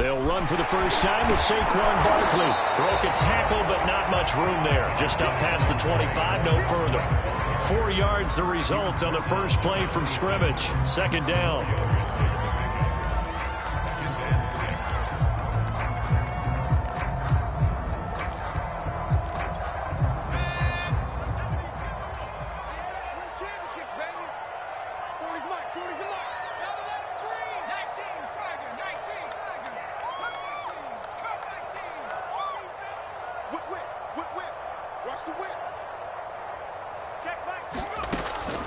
They'll run for the first time with Saquon Barkley. Broke a tackle, but not much room there. Just up past the 25, no further. 4 yards the result on the first play from scrimmage. Second down.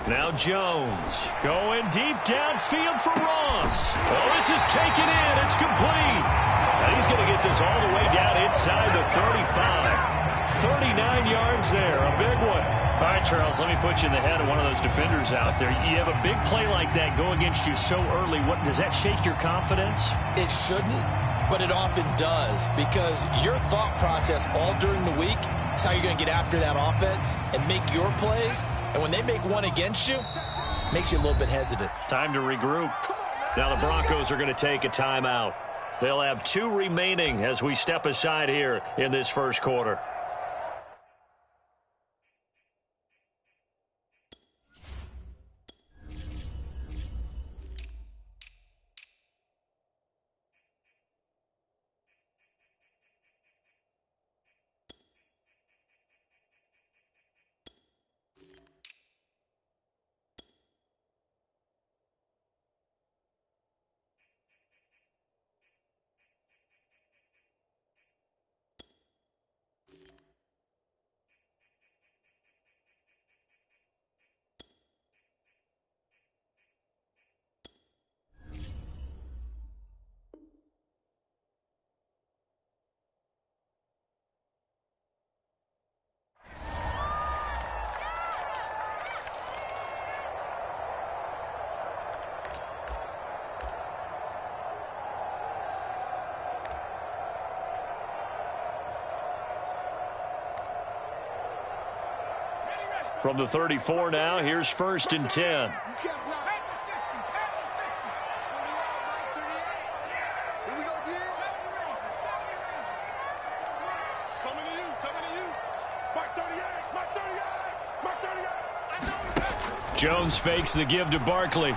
Now Jones going deep downfield for Ross. Oh, this is taken in. It's complete. Now he's going to get this all the way down inside the 35. 39 yards there. A big one. All right, Charles, let me put you in the head of one of those defenders out there. You have a big play like that go against you so early. What does that shake your confidence? It shouldn't, but it often does, because your thought process all during the week is how you're going to get after that offense and make your plays. And when they make one against you, it makes you a little bit hesitant. Time to regroup. Now the Broncos are going to take a timeout. They'll have 2 remaining as we step aside here in this first quarter. From the 34 now, here's 1st and 10. Jones fakes the give to Barkley. And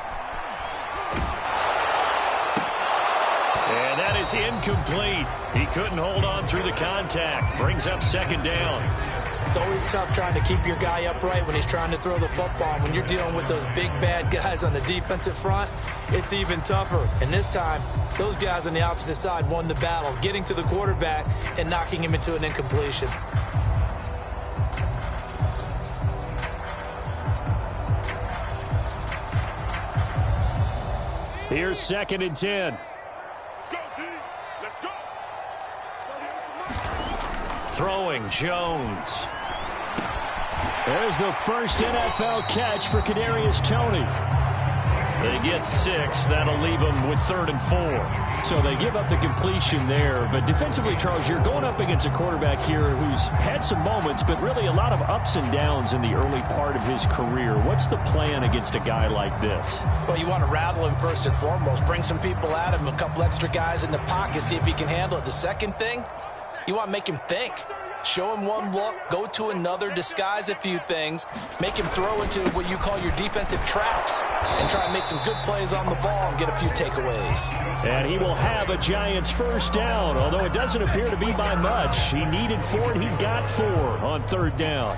that is incomplete. He couldn't hold on through the contact. Brings up 2nd down. It's always tough trying to keep your guy upright when he's trying to throw the football. When you're dealing with those big, bad guys on the defensive front, it's even tougher. And this time, those guys on the opposite side won the battle, getting to the quarterback and knocking him into an incompletion. Here's 2nd and 10. Throwing, Jones. There's the first NFL catch for Kadarius Toney. They get 6. That'll leave them with 3rd and 4. So they give up the completion there. But defensively, Charles, you're going up against a quarterback here who's had some moments, but really a lot of ups and downs in the early part of his career. What's the plan against a guy like this? Well, you want to rattle him first and foremost. Bring some people at him, a couple extra guys in the pocket, see if he can handle it. The second thing, you want to make him think. Show him one look, go to another, disguise a few things, make him throw into what you call your defensive traps, and try and make some good plays on the ball and get a few takeaways. And he will have a Giants first down, although it doesn't appear to be by much. He needed 4, and he got 4 on 3rd down.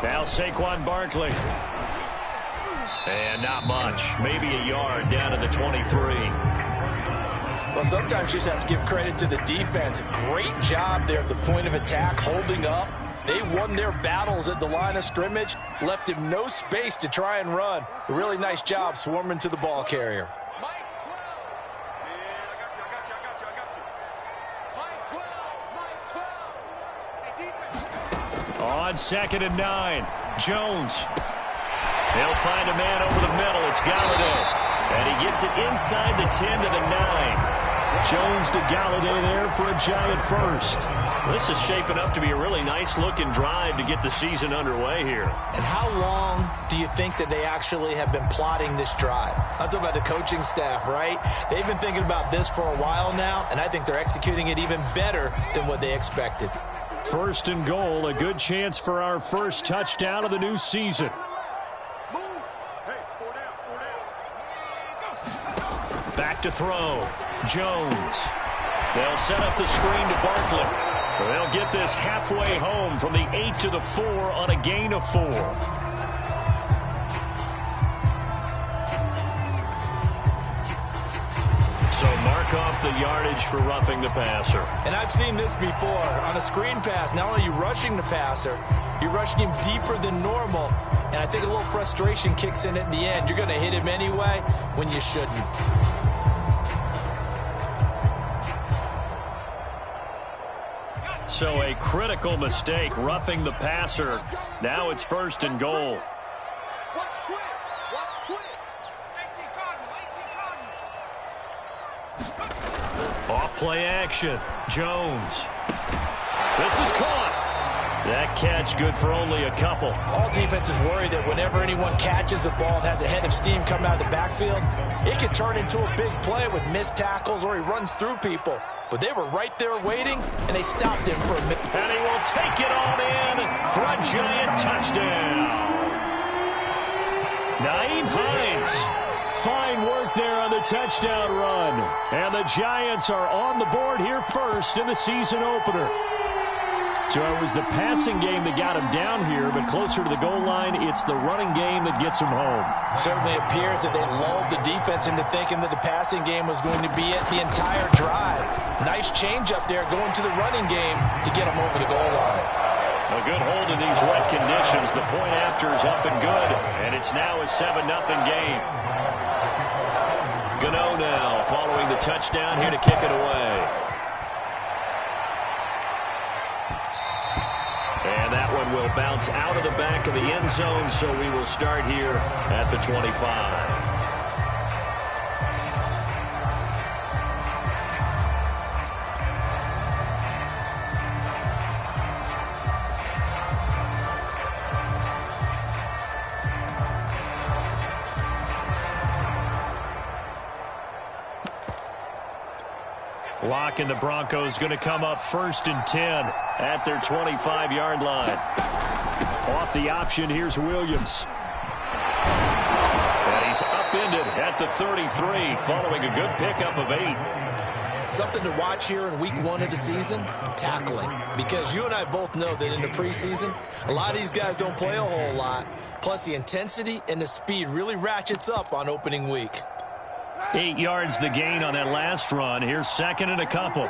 Now Saquon Barkley. And not much. Maybe a yard down to the 23. Well, sometimes you just have to give credit to the defense. Great job there at the point of attack, holding up. They won their battles at the line of scrimmage, left him no space to try and run. A really nice job swarming to the ball carrier. On 2nd and 9, Jones. They'll find a man over the middle. It's Galladay. And he gets it inside the 10 to the 9. Jones to Galladay there for a Giant first. This is shaping up to be a really nice-looking drive to get the season underway here. And how long do you think that they actually have been plotting this drive? I'm talking about the coaching staff, right? They've been thinking about this for a while now, and I think they're executing it even better than what they expected. First and goal, a good chance for our first touchdown of the new season. Back to throw. Jones. They'll set up the screen to Barkley. They'll get this halfway home from the 8 to the 4 on a gain of 4. So mark off the yardage for roughing the passer. And I've seen this before. On a screen pass, not only are you rushing the passer, you're rushing him deeper than normal. And I think a little frustration kicks in at the end. You're going to hit him anyway when you shouldn't. So a critical mistake, roughing the passer. Now it's first and goal. Off play action. Jones. This is caught. That catch good for only a couple. All defenses worry that whenever anyone catches the ball and has a head of steam coming out of the backfield, it could turn into a big play with missed tackles or he runs through people. But they were right there waiting, and they stopped him for a minute. And he will take it on in for a Giant touchdown. Nyheim Hines. Fine work there on the touchdown run. And the Giants are on the board here first in the season opener. So it was the passing game that got him down here, but closer to the goal line, it's the running game that gets him home. Certainly appears that they lulled the defense into thinking that the passing game was going to be it the entire drive. Nice change up there going to the running game to get him over the goal line. A good hold in these wet conditions. The point after is up and good, and it's now a 7-0 game. Gano now following the touchdown here to kick it away. And that one will bounce out of the back of the end zone, so we will start here at the 25. Lock and the Broncos going to come up first and 10 at their 25-yard line. Off the option, here's Williams. And he's upended at the 33 following a good pickup of 8. Something to watch here in week 1 of the season, tackling. Because you and I both know that in the preseason, a lot of these guys don't play a whole lot. Plus the intensity and the speed really ratchets up on opening week. 8 yards the gain on that last run. Here's second and a couple.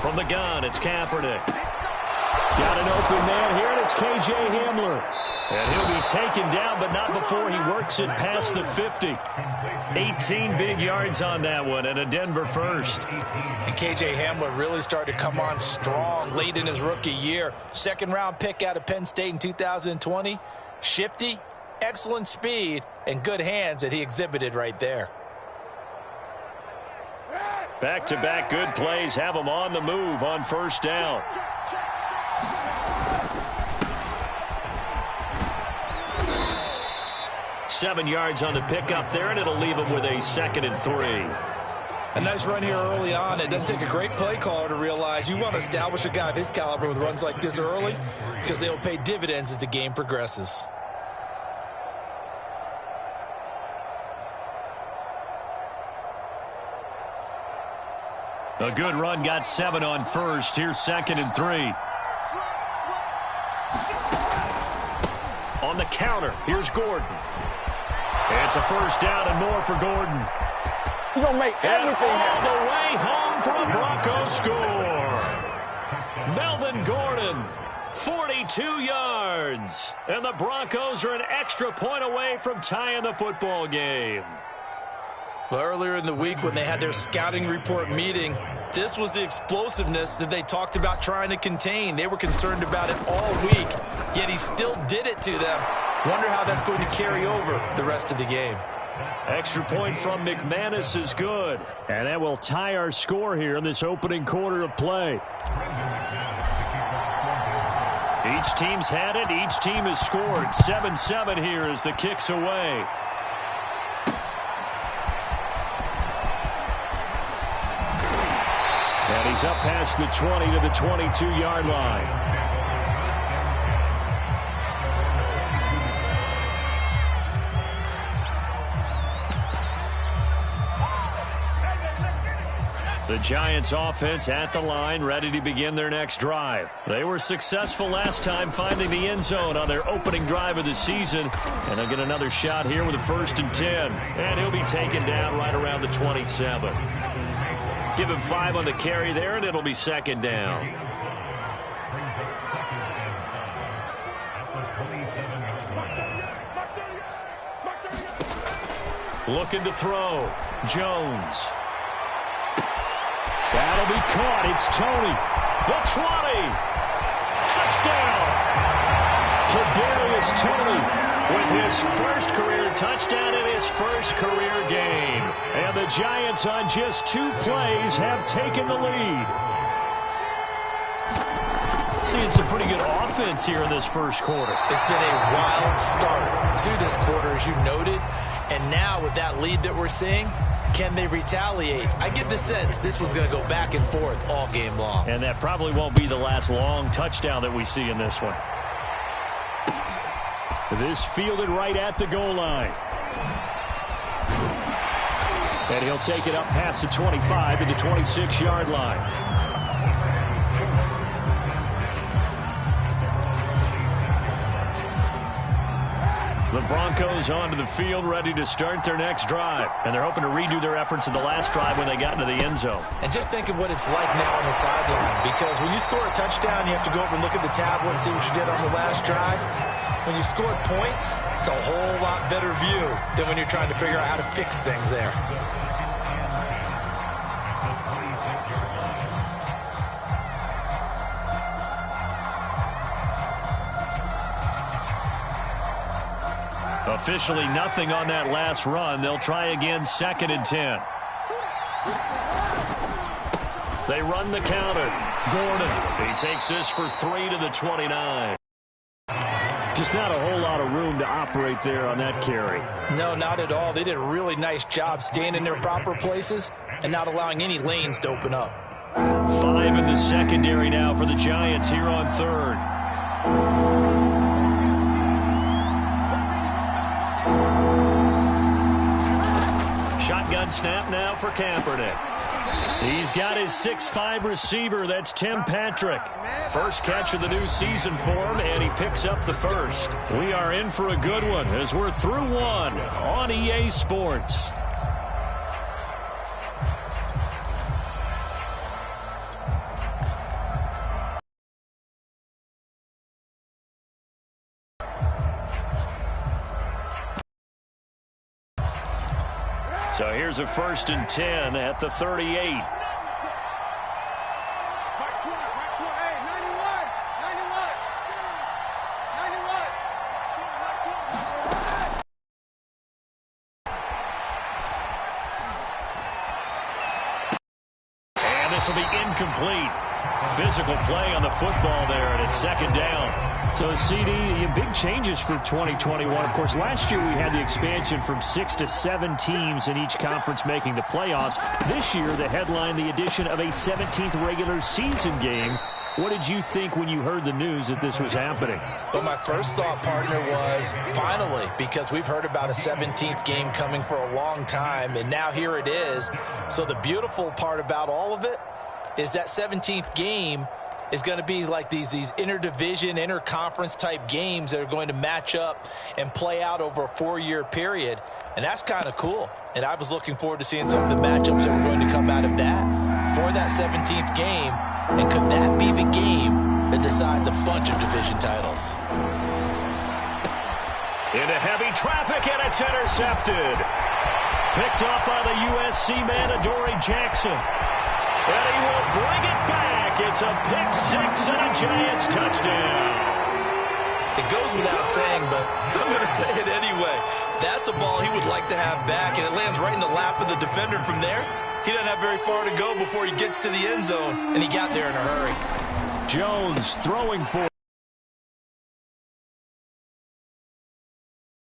From the gun, it's Kaepernick. Got an open man here, and it's K.J. Hamler. And he'll be taken down, but not before he works it past the 50. 18 big yards on that one, and a Denver first. And K.J. Hamler really started to come on strong late in his rookie year. Second-round pick out of Penn State in 2020. Shifty, excellent speed, and good hands that he exhibited right there. Back-to-back good plays have him on the move on first down. Seven yards on the pickup there, and it'll leave him with a 2nd and 3. A nice run here early on. It doesn't take a great play caller to realize you want to establish a guy of his caliber with runs like this early because they will pay dividends as the game progresses. A good run, got 7 on first. Here's 2nd and 3. On the counter, here's Gordon. It's a first down and more for Gordon. He's going to make everything happen. All the way home for a Broncos score. Melvin Gordon, 42 yards. And the Broncos are an extra point away from tying the football game. Well, earlier in the week when they had their scouting report meeting, this was the explosiveness that they talked about trying to contain. They were concerned about it all week, yet he still did it to them. Wonder how that's going to carry over the rest of the game. Extra point from McManus is good. And that will tie our score here in this opening quarter of play. Each team's had it. Each team has scored. 7-7 here as the kick's away. And he's up past the 20 to the 22-yard line. The Giants offense at the line, ready to begin their next drive. They were successful last time finding the end zone on their opening drive of the season. And they'll get another shot here with a 1st and 10. And he'll be taken down right around the 27. Give him 5 on the carry there, and it'll be 2nd down. Looking to throw. Jones. That'll be caught. It's Toney. The 20. Touchdown. Kadarius Toney with his first career touchdown in his first career game. And the Giants on just 2 plays have taken the lead. Seeing some pretty good offense here in this first quarter. It's been a wild start to this quarter, as you noted. And now with that lead that we're seeing, can they retaliate? I get the sense this one's going to go back and forth all game long. And that probably won't be the last long touchdown that we see in this one. This fielded right at the goal line. And he'll take it up past the 25 to the 26-yard line. The Broncos onto the field, ready to start their next drive. And they're hoping to redo their efforts in the last drive when they got into the end zone. And just think of what it's like now on the sideline. Because when you score a touchdown, you have to go over and look at the tablet and see what you did on the last drive. When you scored points, it's a whole lot better view than when you're trying to figure out how to fix things there. Officially nothing on that last run. They'll try again, 2nd and 10. They run the counter. Gordon, he takes this for 3 to the 29. Just not a whole lot of room to operate there on that carry. No, not at all. They did a really nice job staying in their proper places and not allowing any lanes to open up. 5 in the secondary now for the Giants here on 3rd. Shotgun snap now for Kaepernick. He's got his 6'5" receiver. That's Tim Patrick. First catch of the new season for him, and he picks up the first. We are in for a good one as we're through one on EA Sports. So here's a 1st and 10 at the 38. And this will be incomplete. Physical play on the football there, and it's 2nd down. So, CD, big changes for 2021. Of course, last year we had the expansion from 6 to 7 teams in each conference making the playoffs. This year, the headline, the addition of a 17th regular season game. What did you think when you heard the news that this was happening? Well, my first thought, partner, was finally, because we've heard about a 17th game coming for a long time, and now here it is. So the beautiful part about all of it is that 17th game is going to be like these interdivision, interconference type games that are going to match up and play out over a 4-year period. And that's kind of cool. And I was looking forward to seeing some of the matchups that were going to come out of that for that 17th game. And could that be the game that decides a bunch of division titles? Into heavy traffic, and it's intercepted. Picked up by the USC man, Adoree Jackson. And he will bring it back. It's a pick 6 and a Giants touchdown. It goes without saying, but I'm going to say it anyway. That's a ball he would like to have back, and it lands right in the lap of the defender. From there, he doesn't have very far to go before he gets to the end zone, and he got there in a hurry. Jones throwing for.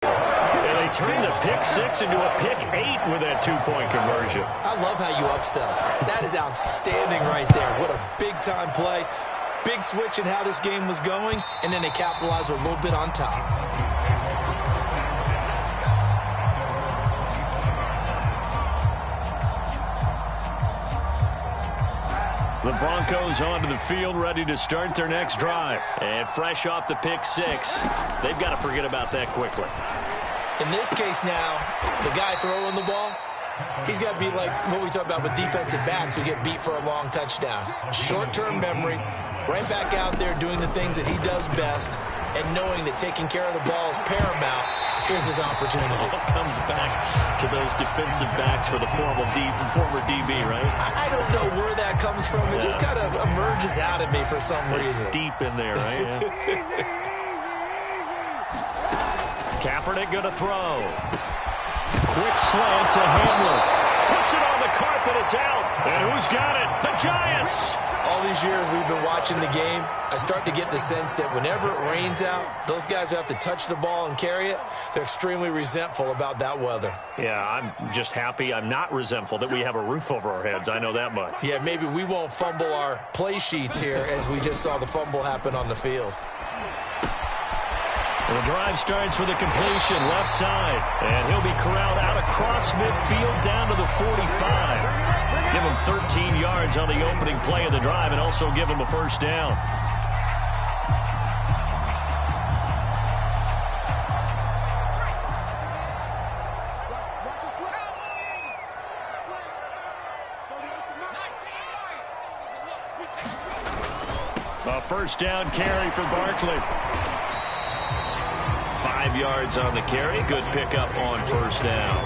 And they turn the pick 6 into a pick 8 with that 2-point conversion. I love how you upsell. That is outstanding right there. What a big-time play. Big switch in how this game was going, and then they capitalized a little bit on top. The Broncos onto the field, ready to start their next drive. And fresh off the pick 6, they've got to forget about that quickly. In this case now, the guy throwing the ball, he's got to be like what we talk about with defensive backs who get beat for a long touchdown. Short-term memory, right back out there doing the things that he does best, and knowing that taking care of the ball is paramount. Here's his opportunity. It comes back to those defensive backs for the former DB, right? I don't know where that comes from. It just kind of emerges out of me for some reason. It's deep in there, right? Yeah. Kaepernick going to throw. Quick slant to Hamler. Puts it on the carpet. It's out. And who's got it? The Giants. All these years we've been watching the game, I start to get the sense that whenever it rains out, those guys who have to touch the ball and carry it, they're extremely resentful about that weather. Yeah, I'm just happy I'm not resentful that we have a roof over our heads. I know that much. Yeah, maybe we won't fumble our play sheets here as we just saw the fumble happen on the field. Well, the drive starts with a completion left side, and he'll be corralled out across midfield down to the 45. Give him 13 yards on the opening play of the drive and also give him a first down. A first down carry for Barkley. 5 yards on the carry. Good pickup on first down.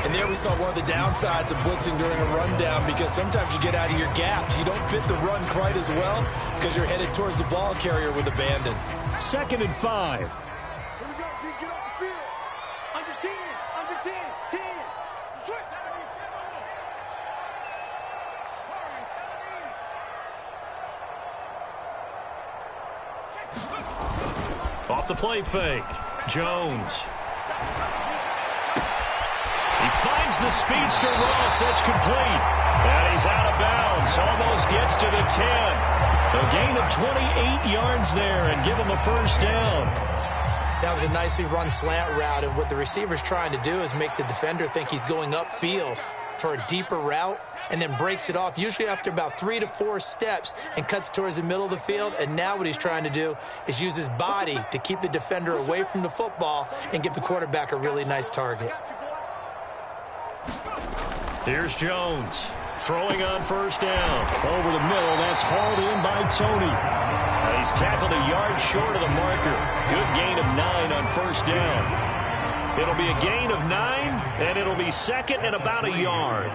And there we saw one of the downsides of blitzing during a rundown, because sometimes you get out of your gaps. You don't fit the run quite as well because you're headed towards the ball carrier with abandon. 2nd and 5. Here we go, D. Get off the field. Under 10, under 10, 10. Switch. Off the play fake. Jones. He finds the speedster Ross. That's complete. And he's out of bounds. Almost gets to the 10. A gain of 28 yards there and give him a first down. That was a nicely run slant route, and what the receiver's trying to do is make the defender think he's going upfield for a deeper route, and then breaks it off, usually after about 3 to 4 steps, and cuts towards the middle of the field. And now what he's trying to do is use his body to keep the defender away from the football and give the quarterback a really nice target. Here's Jones throwing on first down. Over the middle, that's hauled in by Tony. And he's tackled a yard short of the marker. Good gain of 9 on first down. It'll be a gain of 9, and it'll be second and about a yard.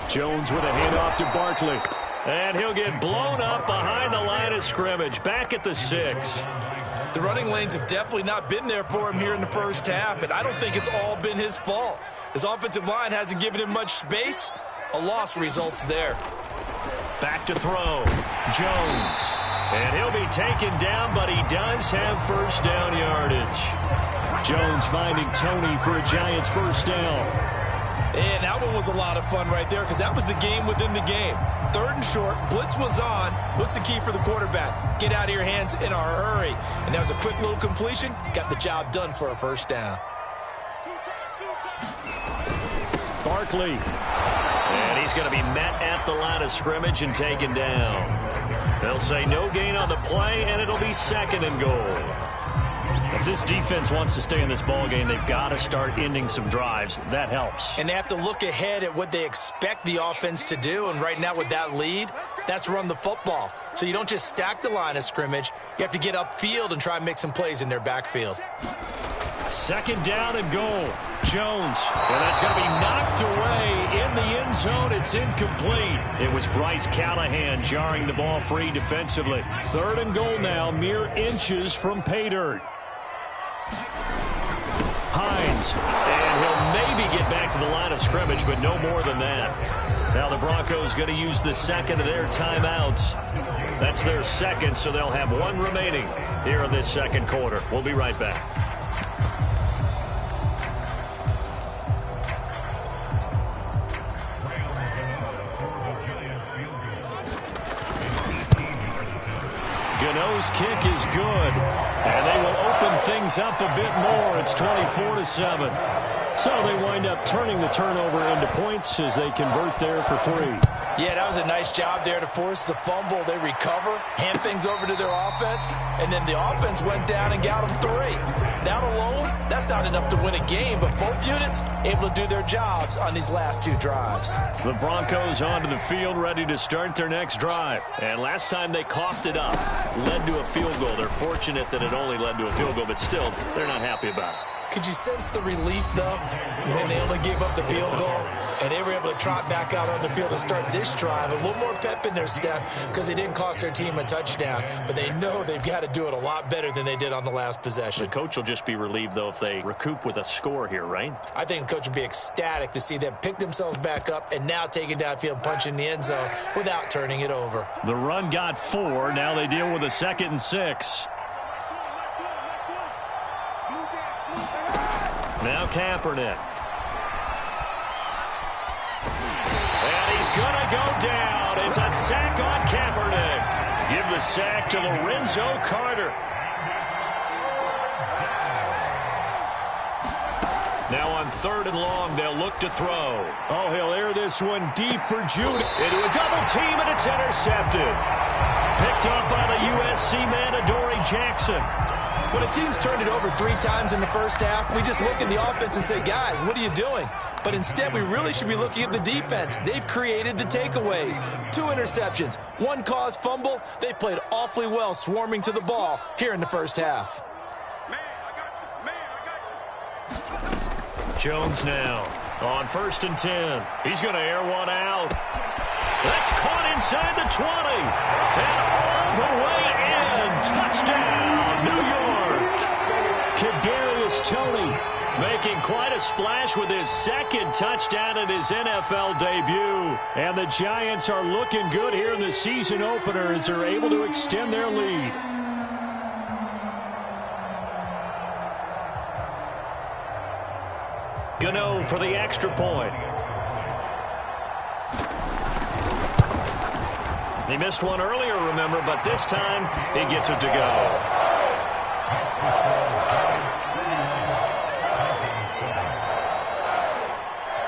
Jones with a handoff to Barkley. And he'll get blown up behind the line of scrimmage. Back at the 6. The running lanes have definitely not been there for him here in the first half, and I don't think it's all been his fault. His offensive line hasn't given him much space. A loss results there. Back to throw. Jones. And he'll be taken down, but he does have first down yardage. Jones finding Tony for a Giants first down. And that one was a lot of fun right there, because that was the game within the game. 3rd and short, blitz was on. What's the key for the quarterback? Get out of your hands in a hurry. And that was a quick little completion. Got the job done for a first down. Barkley. And he's going to be met at the line of scrimmage and taken down. They'll say no gain on the play, and it'll be 2nd and goal. If this defense wants to stay in this ballgame, they've got to start ending some drives. That helps. And they have to look ahead at what they expect the offense to do. And right now with that lead, that's run the football. So you don't just stack the line of scrimmage. You have to get upfield and try and make some plays in their backfield. Second down and goal. Jones. And that's going to be knocked away in the end zone. It's incomplete. It was Bryce Callahan jarring the ball free defensively. Third and goal now, mere inches from pay dirt. Hines. And he'll maybe get back to the line of scrimmage, but no more than that. Now the Broncos going to use the second of their timeouts. That's their second, so they'll have one remaining here in this second quarter. We'll be right back. Gano's kick is good, and they will open things up a bit more. It's 24-7. So they wind up turning the turnover into points as they convert there for 3. Yeah, that was a nice job there to force the fumble. They recover, hand things over to their offense, and then the offense went down and got them 3. That alone, that's not enough to win a game, but both units able to do their jobs on these last 2 drives. The Broncos onto the field ready to start their next drive. And last time they coughed it up, led to a field goal. They're fortunate that it only led to a field goal, but still, they're not happy about it. Could you sense the relief, though, when they only gave up the field goal and they were able to trot back out on the field and start this drive? A little more pep in their step because they didn't cost their team a touchdown, but they know they've got to do it a lot better than they did on the last possession. The coach will just be relieved, though, if they recoup with a score here, right? I think the coach would be ecstatic to see them pick themselves back up and now take it downfield and punch in the end zone without turning it over. The run got 4. Now they deal with a 2nd and 6. Now Kaepernick. And he's going to go down. It's a sack on Kaepernick. Give the sack to Lorenzo Carter. Now on 3rd and long, they'll look to throw. Oh, he'll air this one deep for Judy. Into a double team, and it's intercepted. Picked up by the USC man, Adoree Jackson. When a team's turned it over 3 times in the first half, we just look at the offense and say, guys, what are you doing? But instead, we really should be looking at the defense. They've created the takeaways. 2 interceptions, 1 caused fumble. They played awfully well swarming to the ball here in the first half. Man, I got you. Man, I got you. Jones now on 1st and 10. He's going to air one out. That's caught inside the 20. And all the way in. Touchdown, New York. Kadarius Toney making quite a splash with his 2nd touchdown in his NFL debut. And the Giants are looking good here in the season opener as they're able to extend their lead. Gano for the extra point. He missed one earlier, remember, but this time he gets it to go.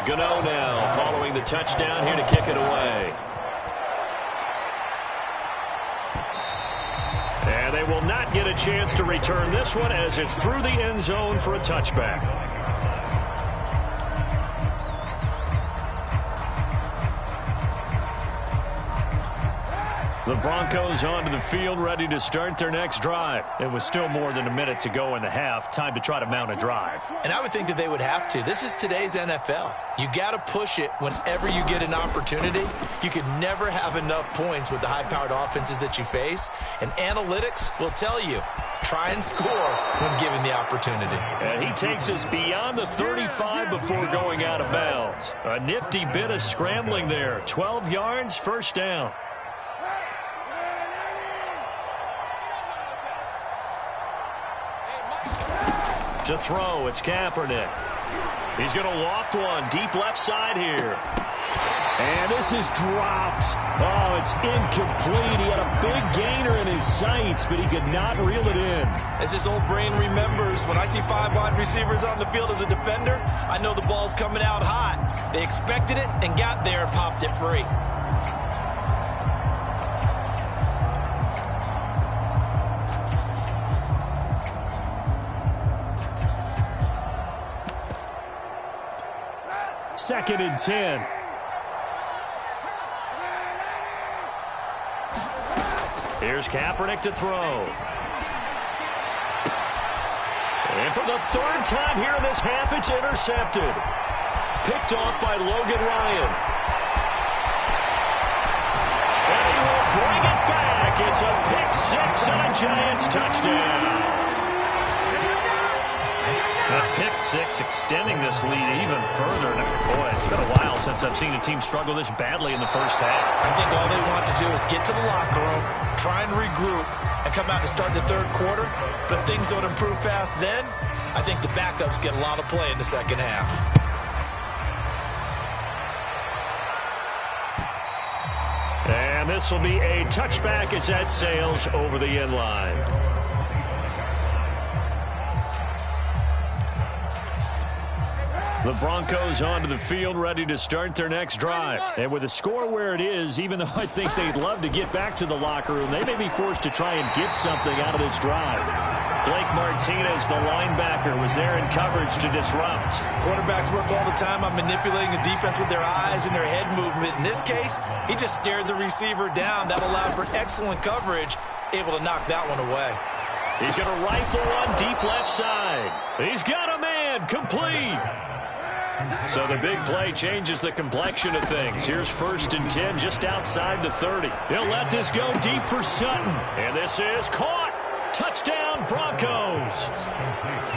Gano now following the touchdown here to kick it away. And they will not get a chance to return this one as it's through the end zone for a touchback. The Broncos onto the field ready to start their next drive. It was still more than a minute to go in the half. Time to try to mount a drive. And I would think that they would have to. This is today's NFL. You got to push it whenever you get an opportunity. You could never have enough points with the high-powered offenses that you face. And analytics will tell you, try and score when given the opportunity. And he takes us beyond the 35 before going out of bounds. A nifty bit of scrambling there. 12 yards, 1st down. To throw, it's Kaepernick. He's going to loft one deep left side here. And this is dropped. Oh, it's incomplete. He had a big gainer in his sights, but he could not reel it in. As his old brain remembers, when I see 5 wide receivers on the field as a defender, I know the ball's coming out hot. They expected it and got there and popped it free. Second and 10. Here's Kaepernick to throw. And for the third time here in this half, it's intercepted. Picked off by Logan Ryan. And he will bring it back. It's a pick six and a Giants touchdown. A pick six extending this lead even further. Boy, it's been a while since I've seen a team struggle this badly in the first half. I think all they want to do is get to the locker room, try and regroup, and come out to start the third quarter. But if things don't improve fast then, I think the backups get a lot of play in the second half. And this will be a touchback as that sails over the end line. The Broncos onto the field, ready to start their next drive. And with the score where it is, even though I think they'd love to get back to the locker room, they may be forced to try and get something out of this drive. Blake Martinez, the linebacker, was there in coverage to disrupt. Quarterbacks work all the time on manipulating the defense with their eyes and their head movement. In this case, he just stared the receiver down. That allowed for excellent coverage, able to knock that one away. He's going to rifle one deep left side. He's got a man, complete. So the big play changes the complexion of things. Here's 1st and 10 just outside the 30. He'll let this go deep for Sutton. And this is caught. Touchdown, Broncos.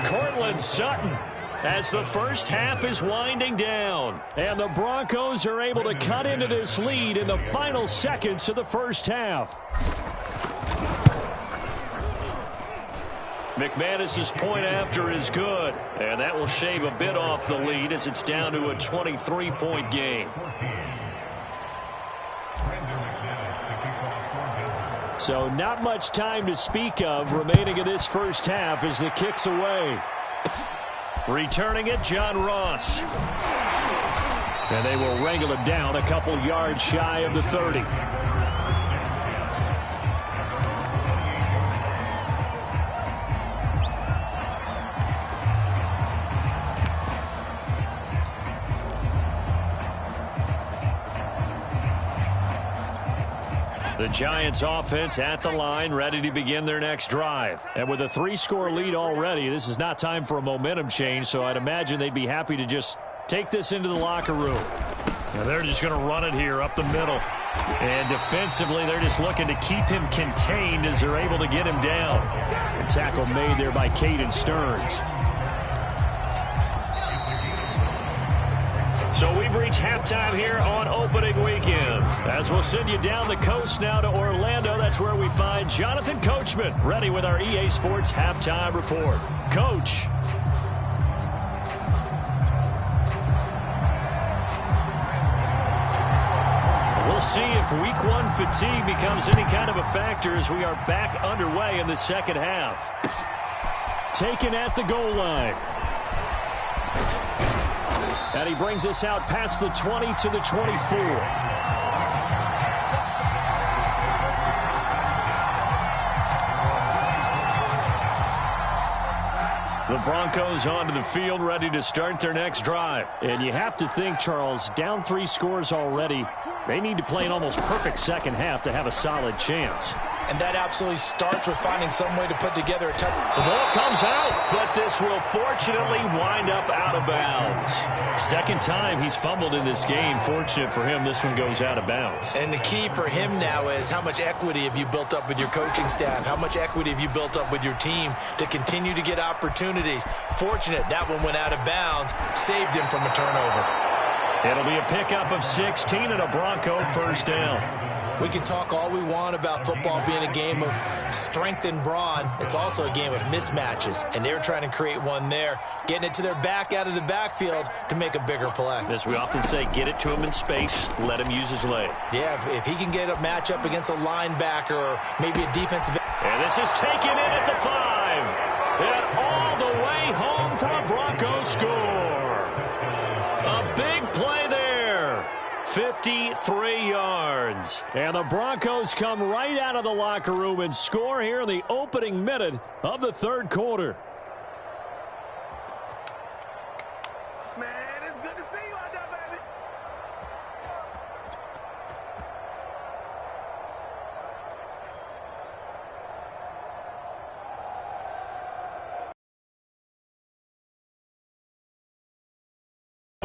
Courtland Sutton as the first half is winding down. And the Broncos are able to cut into this lead in the final seconds of the first half. McManus's point after is good, and that will shave a bit off the lead as it's down to a 23-point game. So not much time to speak of remaining in this first half as the kick's away. Returning it, John Ross. And they will wrangle it down a couple yards shy of the 30. The Giants offense at the line, ready to begin their next drive. And with a 3-score lead already, this is not time for a momentum change, so I'd imagine they'd be happy to just take this into the locker room. And they're just going to run it here up the middle. And defensively, they're just looking to keep him contained as they're able to get him down. A tackle made there by Caden Stearns. So we've reached halftime here on opening weekend. As we'll send you down the coast now to Orlando, that's where we find Jonathan Coachman, ready with our EA Sports Halftime Report. Coach. We'll see if week one fatigue becomes any kind of a factor as we are back underway in the second half. Taken at the goal line. And he brings us out past the 20 to the 24. The Broncos onto the field, ready to start their next drive. And you have to think, Charles, down 3 scores already. They need to play an almost perfect second half to have a solid chance. And that absolutely starts with finding some way to put together a touch. The ball comes out, but this will fortunately wind up out of bounds. Second time he's fumbled in this game. Fortunate for him, this one goes out of bounds. And the key for him now is how much equity have you built up with your coaching staff? How much equity have you built up with your team to continue to get opportunities? Fortunate that one went out of bounds, saved him from a turnover. It'll be a pickup of 16 and a Bronco first down. We can talk all we want about football being a game of strength and brawn. It's also a game of mismatches, and they're trying to create one there, getting it to their back out of the backfield to make a bigger play. As we often say, get it to him in space, let him use his leg. Yeah, if he can get a matchup against a linebacker or maybe a defensive... And this is taken in at the 5. And all the way home for a Bronco score. A big play there. 53 yards. And the Broncos come right out of the locker room and score here in the opening minute of the third quarter.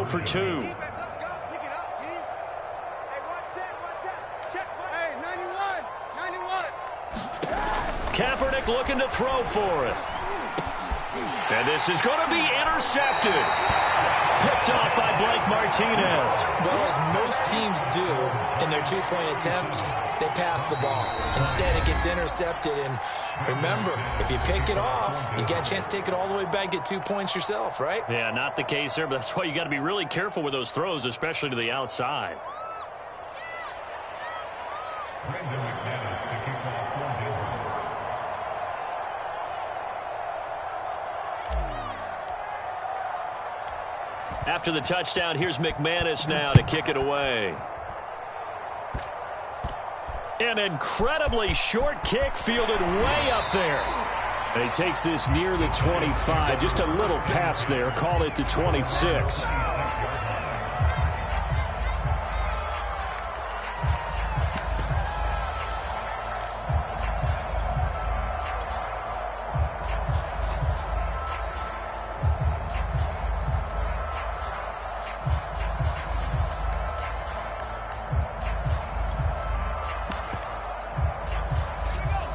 for 2. Defense, let's go. Pick it up, D. Hey, one set. Check. Hey, 91. Kaepernick looking to throw for it. And this is going to be intercepted. Picked off by Blake Martinez. Well, as most teams do in their two-point attempt, they pass the ball. Instead, it gets intercepted. And remember, if you pick it off, you get a chance to take it all the way back, get 2 points yourself, right? Yeah, not the case there, but that's why you got to be really careful with those throws, especially to the outside. After the touchdown, here's McManus now to kick it away. An incredibly short kick fielded way up there. And he takes this near the 25, just a little past there, call it the 26.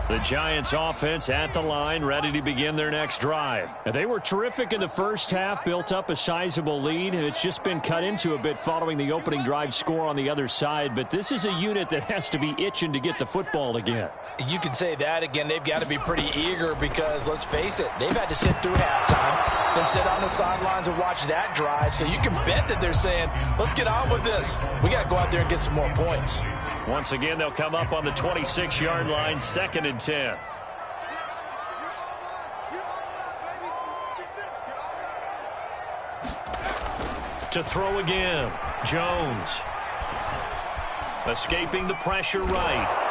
The Giants offense at the line, ready to begin their next drive. And they were terrific in the first half, built up a sizable lead, and it's just been cut into a bit following the opening drive score on the other side. But this is a unit that has to be itching to get the football again. You can say that again. They've got to be pretty eager because, let's face it, they've had to sit through halftime, then sit on the sidelines and watch that drive. So you can bet that they're saying, let's get on with this. We got to go out there and get some more points. Once again, they'll come up on the 26-yard line, 2nd and 10. To throw again, Jones. Escaping the pressure right.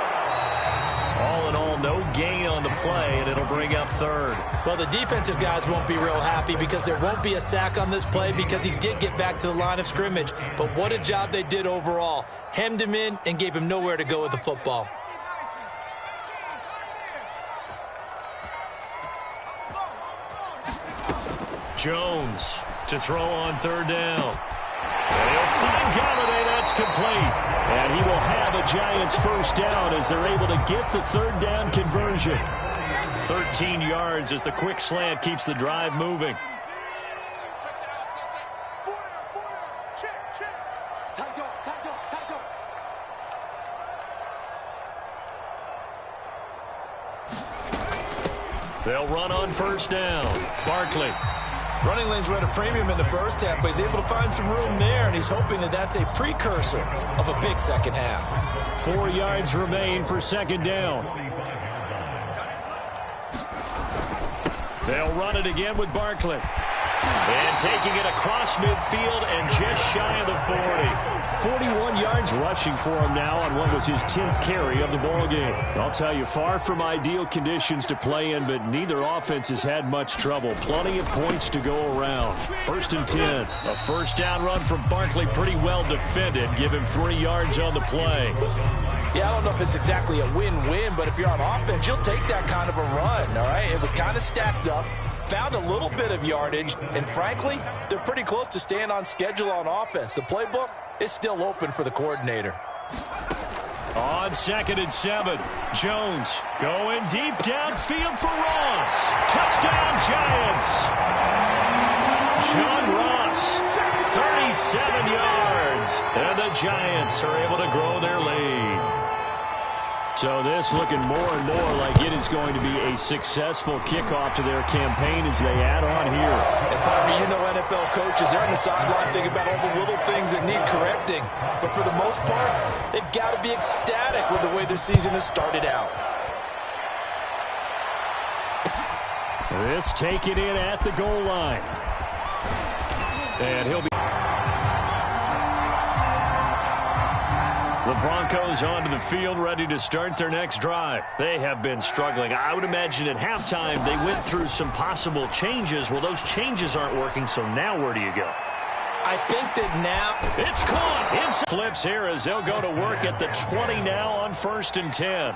All in all, no gain on the play, and it'll bring up 3rd. Well, the defensive guys won't be real happy because there won't be a sack on this play because he did get back to the line of scrimmage. But what a job they did overall. Hemmed him in and gave him nowhere to go with the football. Jones to throw on 3rd down. And he'll find Galladay. That's complete. And he will have a Giants first down as they're able to get the 3rd down conversion. 13 yards as the quick slant keeps the drive moving. They'll run on 1st down. Barkley. Running lanes were at a premium in the first half, but he's able to find some room there, and he's hoping that that's a precursor of a big second half. 4 yards remain for 2nd down. They'll run it again with Barkley. And taking it across midfield and just shy of the 40. 41 yards rushing for him now on what was his 10th carry of the ballgame. I'll tell you, far from ideal conditions to play in, but neither offense has had much trouble. Plenty of points to go around. 1st and 10. A first down run from Barkley, pretty well defended. Give him 3 yards on the play. Yeah, I don't know if it's exactly a win-win, but if you're on offense, you'll take that kind of a run, all right? It was kind of stacked up. Found a little bit of yardage, and frankly, they're pretty close to staying on schedule on offense. The playbook is still open for the coordinator. On 2nd and 7, Jones going deep downfield for Ross. Touchdown, Giants. John Ross, 37 yards, and the Giants are able to grow their lead. So this looking more and more like it is going to be a successful kickoff to their campaign as they add on here. And Bobby, you know NFL coaches, they're on the sideline thinking about all the little things that need correcting. But for the most part, they've got to be ecstatic with the way this season has started out. This taken in at the goal line. And he'll be... The Broncos onto the field, ready to start their next drive. They have been struggling. I would imagine at halftime they went through some possible changes. Well, those changes aren't working, so now where do you go? I think that now... It's caught. Inside. Flips here as they'll go to work at the 20 now on 1st and 10.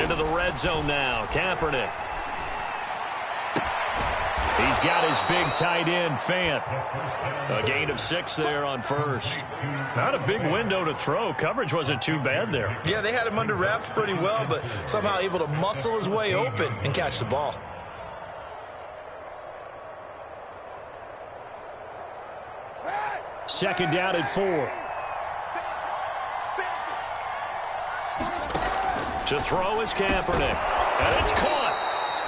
Into the red zone now. Kaepernick. He's got his big tight end, Fant. A gain of 6 there on first. Not a big window to throw. Coverage wasn't too bad there. Yeah, they had him under wraps pretty well, but somehow able to muscle his way open and catch the ball. Second down and 4. To throw is Kaepernick. And it's caught.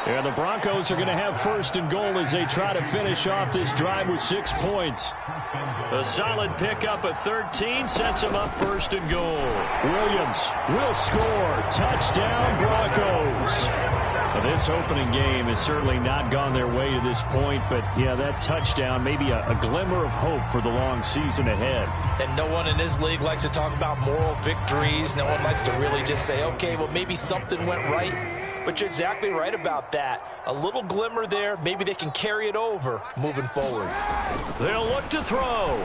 And the Broncos are going to have first and goal as they try to finish off this drive with 6 points. A solid pickup at 13 sets them up first and goal. Williams will score. Touchdown, Broncos. Now, this opening game has certainly not gone their way to this point, but, yeah, that touchdown, maybe a glimmer of hope for the long season ahead. And no one in this league likes to talk about moral victories. No one likes to really just say, okay, well, maybe something went right. But you're exactly right about that. A little glimmer there. Maybe they can carry it over moving forward. They'll look to throw.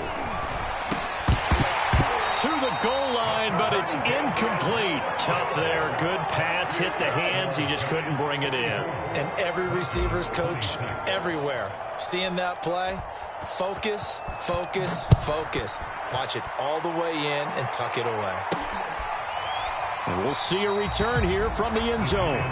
To the goal line, but it's incomplete. Tough there. Good pass. Hit the hands. He just couldn't bring it in. And every receiver's coach everywhere. Seeing that play, focus, focus, focus. Watch it all the way in and tuck it away. And we'll see a return here from the end zone.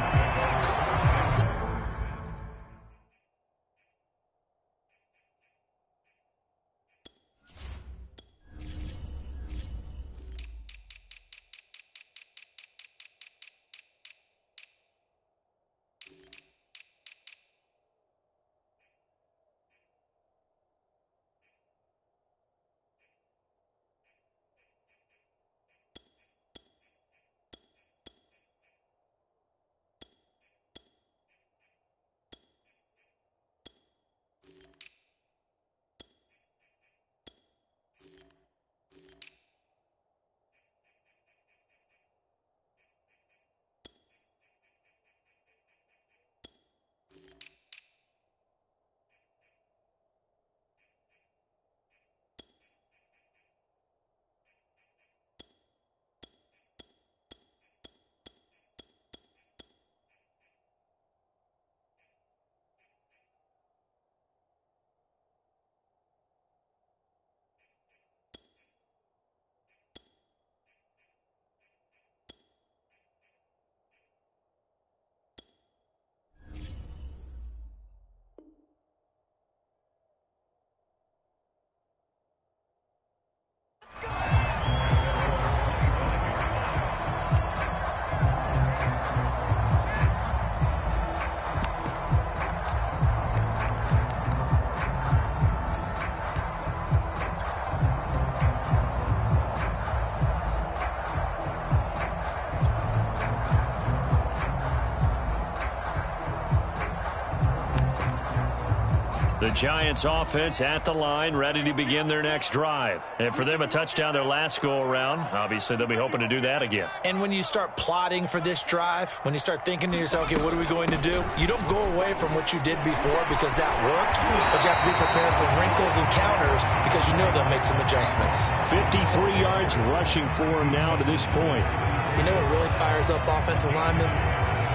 The Giants offense at the line, ready to begin their next drive. And for them, a touchdown their last go-around. Obviously, they'll be hoping to do that again. And when you start plotting for this drive, when you start thinking to yourself, okay, what are we going to do? You don't go away from what you did before because that worked, but you have to be prepared for wrinkles and counters because you know they'll make some adjustments. 53 yards rushing for him now to this point. You know what really fires up offensive linemen?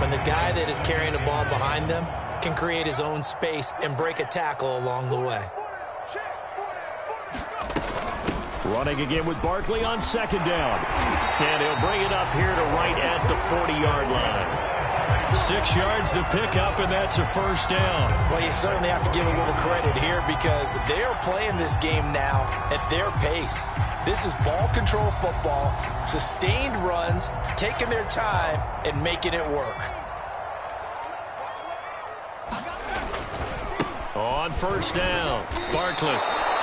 When the guy that is carrying the ball behind them can create his own space and break a tackle along the way. Running again with Barkley on second down. And he'll bring it up here to right at the 40-yard line. 6 yards the pickup, and that's a first down. Well, you certainly have to give a little credit here because they are playing this game now at their pace. This is ball control football, sustained runs, taking their time, and making it work. On first down, Barkley.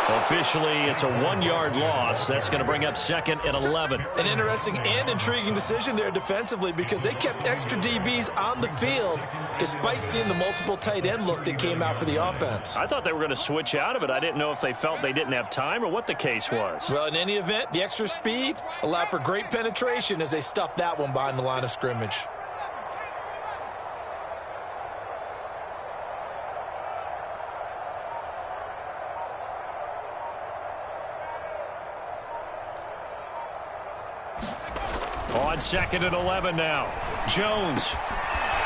Officially, it's a 1-yard loss. That's going to bring up second and 11. An interesting and intriguing decision there defensively because they kept extra DBs on the field despite seeing the multiple tight end look that came out for the offense. I thought they were going to switch out of it. I didn't know if they felt they didn't have time or what the case was. Well, in any event, the extra speed allowed for great penetration as they stuffed that one behind the line of scrimmage. On second and 11 now. Jones.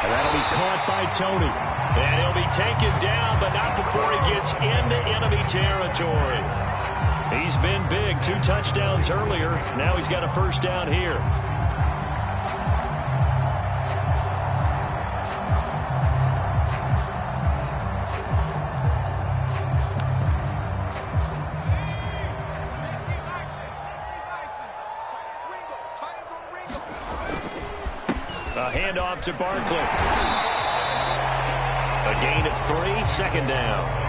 And that'll be caught by Tony. And he'll be taken down, but not before he gets into enemy territory. He's been big. 2 touchdowns earlier. Now he's got a first down here. A handoff to Barkley. A gain of 3, second down.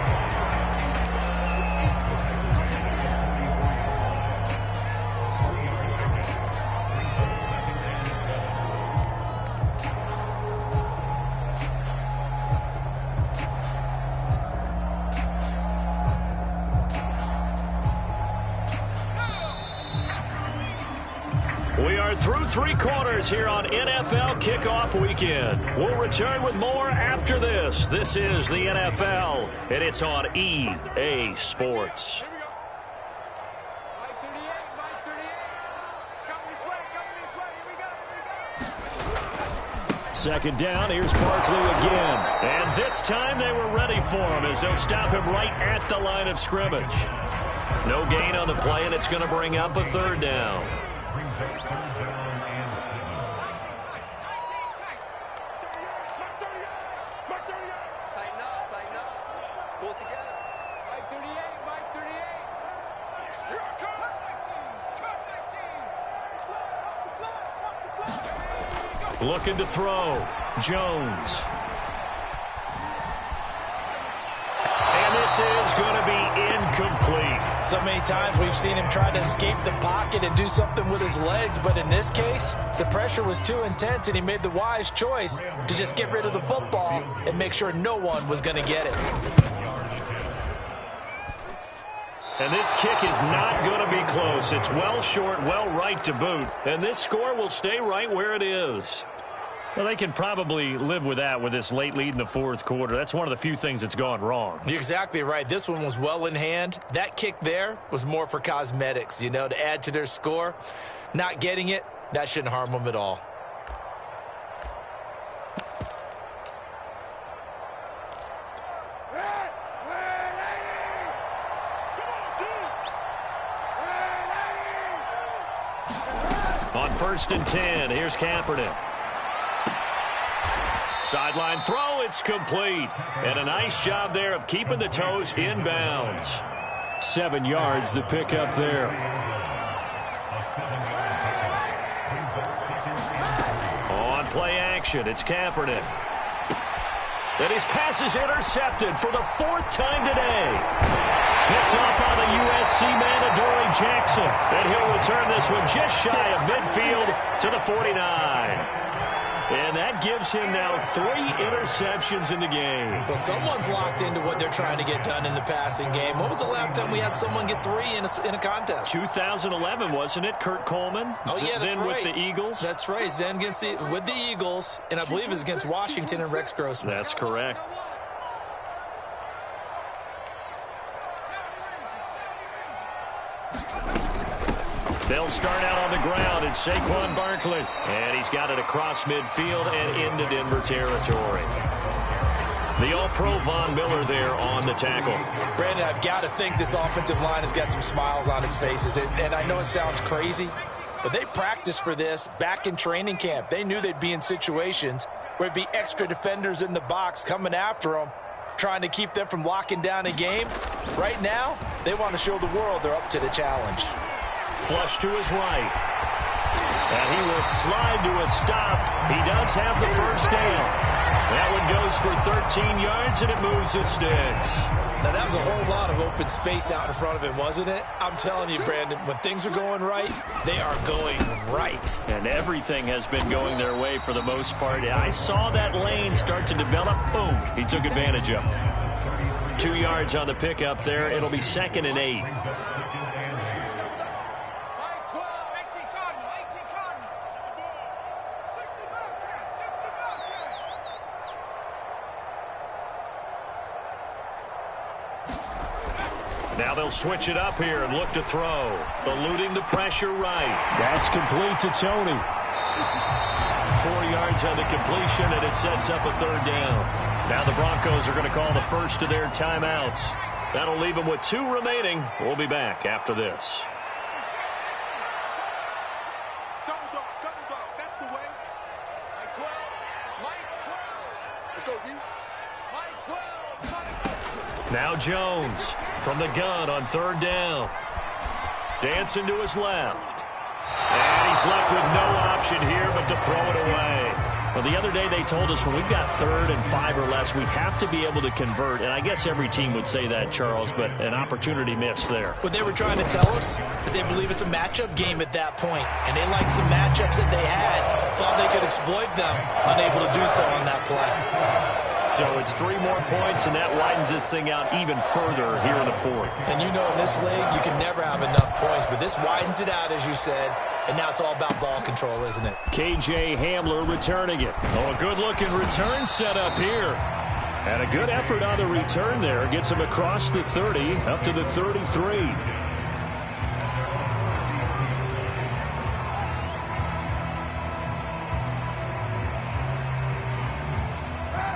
Through 3 quarters here on NFL Kickoff Weekend. We'll return with more after this. This is the NFL, and it's on EA Sports. Second down, here's Barkley again. And this time they were ready for him as they'll stop him right at the line of scrimmage. No gain on the play, and it's going to bring up a third down. Looking to throw. Jones. And this is going to be incomplete. So many times we've seen him try to escape the pocket and do something with his legs, but in this case, the pressure was too intense and he made the wise choice to just get rid of the football and make sure no one was going to get it. And this kick is not going to be close. It's well short, well right to boot. And this score will stay right where it is. Well, they can probably live with that with this late lead in the fourth quarter. That's one of the few things that's gone wrong. You're exactly right. This one was well in hand. That kick there was more for cosmetics, you know, to add to their score. Not getting it, that shouldn't harm them at all. On 1st and 10, here's Kaepernick. Sideline throw, it's complete. And a nice job there of keeping the toes in bounds. 7 yards, the pickup there. On play action, it's Kaepernick. And his pass is intercepted for the 4th time today. Picked up on the USC man, Adoree Jackson. And he'll return this one just shy of midfield to the 49. And that gives him now 3 interceptions in the game. Well, someone's locked into what they're trying to get done in the passing game. When was the last time we had someone get 3 in a contest? 2011, wasn't it? Kurt Coleman? Oh, yeah, that's then right. With the Eagles? That's right. Then with the Eagles, and I believe it's against Washington and Rex Grossman. That's correct. They'll start out on the ground. It's Saquon Barkley. And he's got it across midfield and into Denver territory. The All-Pro Von Miller there on the tackle. Brandon, I've got to think this offensive line has got some smiles on its faces. And I know it sounds crazy, but they practiced for this back in training camp. They knew they'd be in situations where there'd be extra defenders in the box coming after them, trying to keep them from locking down a game. Right now, they want to show the world they're up to the challenge. Flush to his right. And he will slide to a stop. He does have the first down. That one goes for 13 yards, and it moves the sticks. Now, that was a whole lot of open space out in front of him, wasn't it? I'm telling you, Brandon, when things are going right, they are going right. And everything has been going their way for the most part. I saw that lane start to develop. Boom. He took advantage of it. 2 yards on the pickup there. It'll be 2nd and 8. Now they'll switch it up here and look to throw. Eluding the pressure right. That's complete to Tony. 4 yards on the completion, and it sets up a third down. Now the Broncos are going to call the first of their timeouts. That'll leave them with 2 remaining. We'll be back after this. That's the way. Mike 12. Let's go, D. Mike 12. Now Jones from the gun on third down. Dancing to his left. And he's left with no option here but to throw it away. Well, the other day they told us when we've got 3rd and 5 or less, we have to be able to convert. And I guess every team would say that, Charles, but an opportunity missed there. What they were trying to tell us is they believe it's a matchup game at that point. And they liked some matchups that they had. Thought they could exploit them. Unable to do so on that play. So it's 3 more points, and that widens this thing out even further here in the 4th. And you know in this league, you can never have enough points. But this widens it out, as you said. And now it's all about ball control, isn't it? KJ Hamler returning it. Oh, a good-looking return set up here. And a good effort on the return there. Gets him across the 30, up to the 33.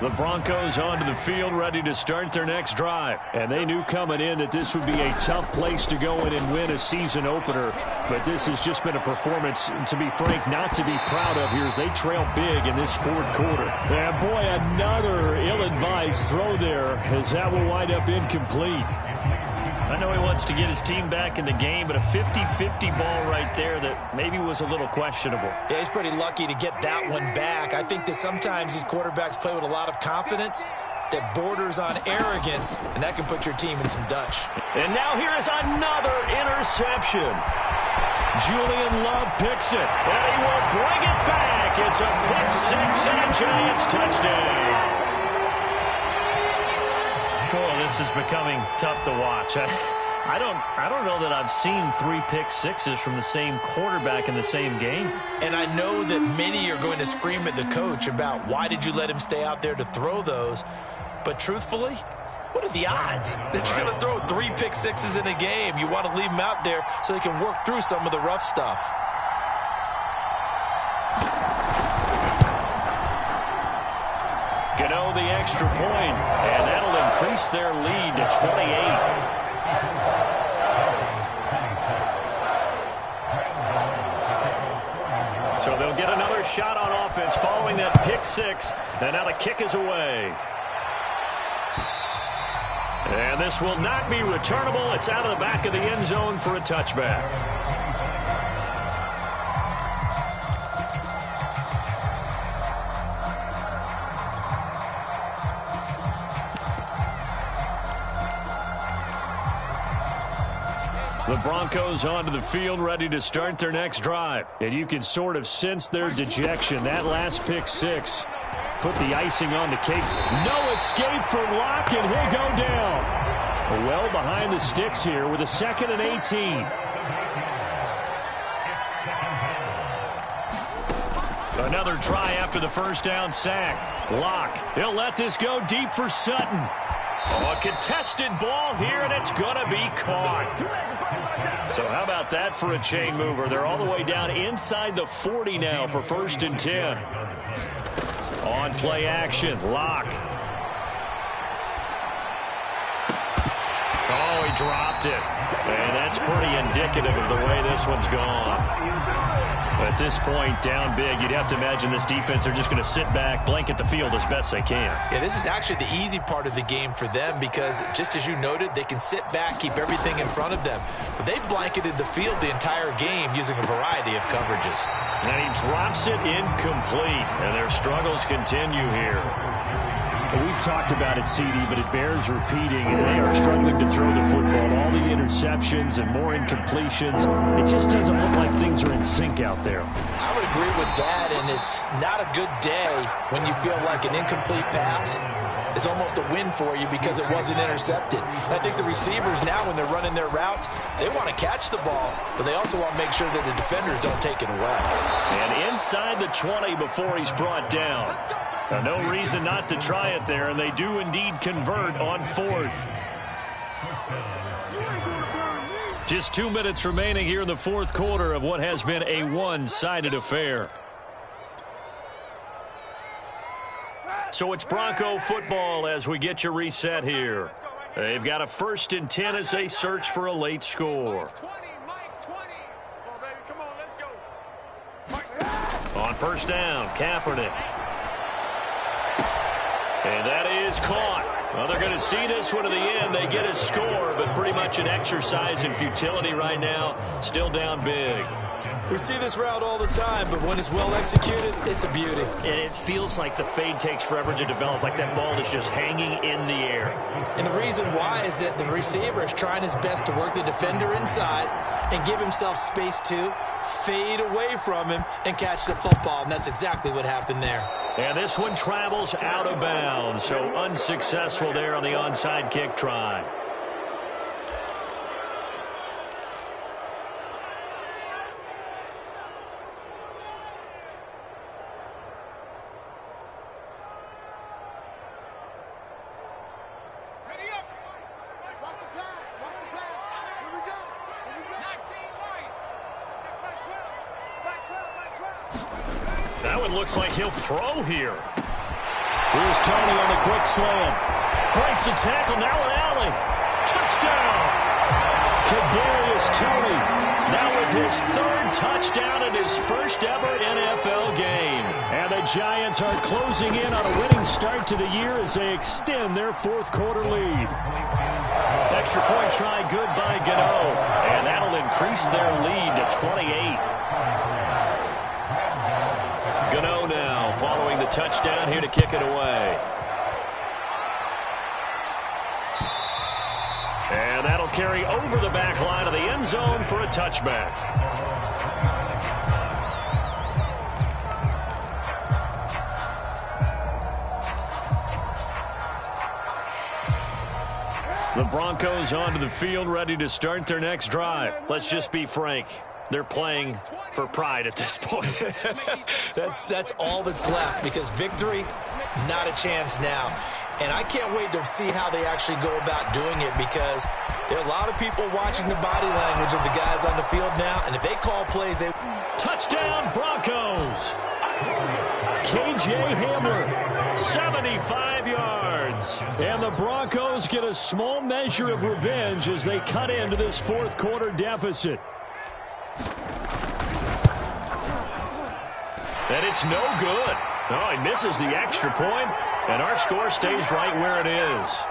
The Broncos onto the field, ready to start their next drive. And they knew coming in that this would be a tough place to go in and win a season opener. But this has just been a performance, to be frank, not to be proud of here as they trail big in this 4th quarter. And boy, another ill-advised throw there as that will wind up incomplete. I know he wants to get his team back in the game, but a 50-50 ball right there that maybe was a little questionable. Yeah, he's pretty lucky to get that one back. I think that sometimes these quarterbacks play with a lot of confidence that borders on arrogance, and that can put your team in some Dutch. And now here is another interception. Julian Love picks it, and he will bring it back. It's a pick 6 and a Giants touchdown. Oh, this is becoming tough to watch. I don't know that I've seen 3 pick 6s from the same quarterback in the same game. And I know that many are going to scream at the coach about why did you let him stay out there to throw those. But truthfully, what are the odds that you're going to throw 3 pick 6s in a game? You want to leave them out there so they can work through some of the rough stuff. Gano the extra point, and that'll increase their lead to 28. So they'll get another shot on offense following that pick 6, and now the kick is away. And this will not be returnable. It's out of the back of the end zone for a touchback. The Broncos onto the field, ready to start their next drive. And you can sort of sense their dejection. That last pick 6 put the icing on the cake. No escape from Locke, and he'll go down. Well behind the sticks here with a 2nd and 18. Another try after the first down sack. Locke, he'll let this go deep for Sutton. Oh, a contested ball here, and it's going to be caught. So how about that for a chain mover? They're all the way down inside the 40 now for 1st and 10. On play action, Locke. Oh, he dropped it. And that's pretty indicative of the way this one's gone. At this point, down big, you'd have to imagine this defense, they're just going to sit back, blanket the field as best they can. Yeah, this is actually the easy part of the game for them because, just as you noted, they can sit back, keep everything in front of them. But they've blanketed the field the entire game using a variety of coverages. And he drops it incomplete, and their struggles continue here. We've talked about it, CD, but it bears repeating. They are struggling to throw the football. All the interceptions and more incompletions. It just doesn't look like things are in sync out there. I would agree with that, and it's not a good day when you feel like an incomplete pass is almost a win for you because it wasn't intercepted. And I think the receivers now, when they're running their routes, they want to catch the ball, but they also want to make sure that the defenders don't take it away. And inside the 20 before he's brought down. Now, no reason not to try it there, and they do indeed convert on 4th. Just 2 minutes remaining here in the 4th quarter of what has been a one-sided affair. So it's Bronco football as we get your reset here. They've got a 1st and 10 as they search for a late score. On 1st down, Kaepernick. And that is caught. Well, they're going to see this one to the end. They get a score, but pretty much an exercise in futility right now. Still down big. We see this route all the time, but when it's well executed, it's a beauty. And it feels like the fade takes forever to develop, like that ball is just hanging in the air. And the reason why is that the receiver is trying his best to work the defender inside and give himself space to fade away from him and catch the football, and that's exactly what happened there. And this one travels out of bounds, so unsuccessful there on the onside kick try. Looks like he'll throw here. Here's Tony on the quick slant. Breaks the tackle, now an alley. Touchdown! Kadarius Toney now with his 3rd touchdown in his first ever NFL game. And the Giants are closing in on a winning start to the year as they extend their 4th quarter lead. Extra point try good by Gano. And that'll increase their lead to 28. Gano now following the touchdown here to kick it away. And that'll carry over the back line of the end zone for a touchback. The Broncos onto the field ready to start their next drive. Let's just be frank. They're playing for pride at this point. That's all that's left, because victory, not a chance now. And I can't wait to see how they actually go about doing it, because there are a lot of people watching the body language of the guys on the field now, and if they call plays, they... Touchdown, Broncos! K.J. Hamler, 75 yards. And the Broncos get a small measure of revenge as they cut into this 4th quarter deficit. And it's no good. Oh, he misses the extra point, and our score stays right where it is.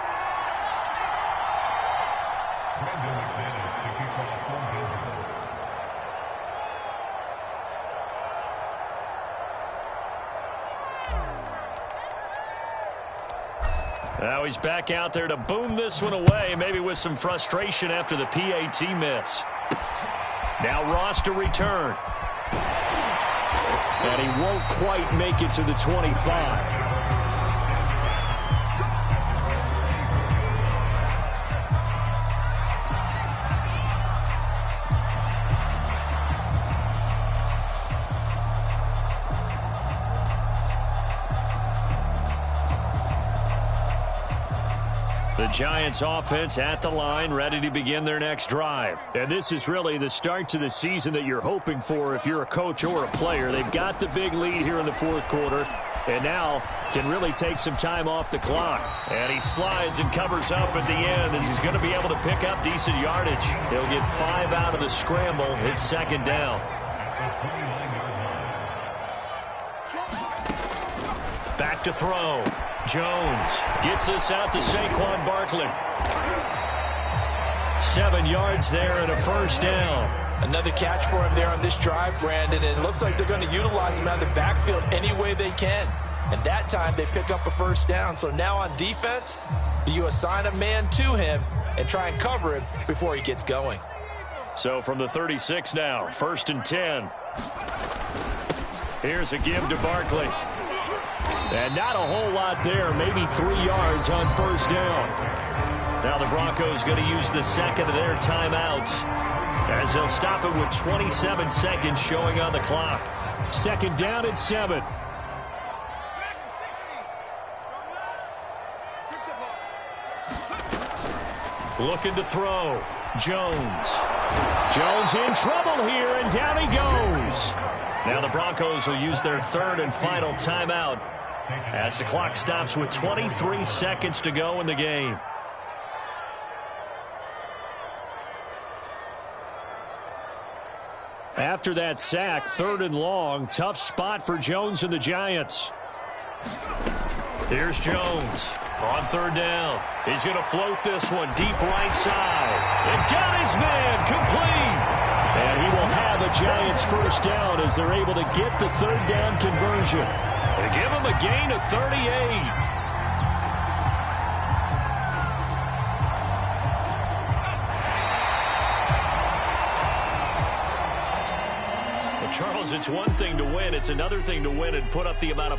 Now he's back out there to boom this one away, maybe with some frustration after the PAT miss. Now Ross to return. And he won't quite make it to the 25. The Giants offense at the line, ready to begin their next drive. And this is really the start to the season that you're hoping for if you're a coach or a player. They've got the big lead here in the 4th quarter, and now can really take some time off the clock. And he slides and covers up at the end as he's going to be able to pick up decent yardage. He'll get 5 out of the scramble. It's 2nd down. Back to throw. Jones gets this out to Saquon Barkley. 7 yards there and a 1st down. Another catch for him there on this drive, Brandon. And it looks like they're going to utilize him out of the backfield any way they can. And that time they pick up a 1st down. So now on defense, do you assign a man to him and try and cover him before he gets going? So from the 36 now, 1st and 10. Here's a give to Barkley. And not a whole lot there, maybe 3 yards on 1st down. Now the Broncos going to use the 2nd of their timeouts as they'll stop it with 27 seconds showing on the clock. 2nd down and 7. Looking to throw. Jones. Jones in trouble here, and down he goes. Now the Broncos will use their 3rd and final timeout as the clock stops with 23 seconds to go in the game. After that sack, 3rd and long, tough spot for Jones and the Giants. Here's Jones on 3rd down. He's going to float this one deep right side. And got his man complete. And he will have a Giants 1st down as they're able to get the 3rd down conversion. They give him a gain of 38. Charles, it's one thing to win. It's another thing to win and put up the amount of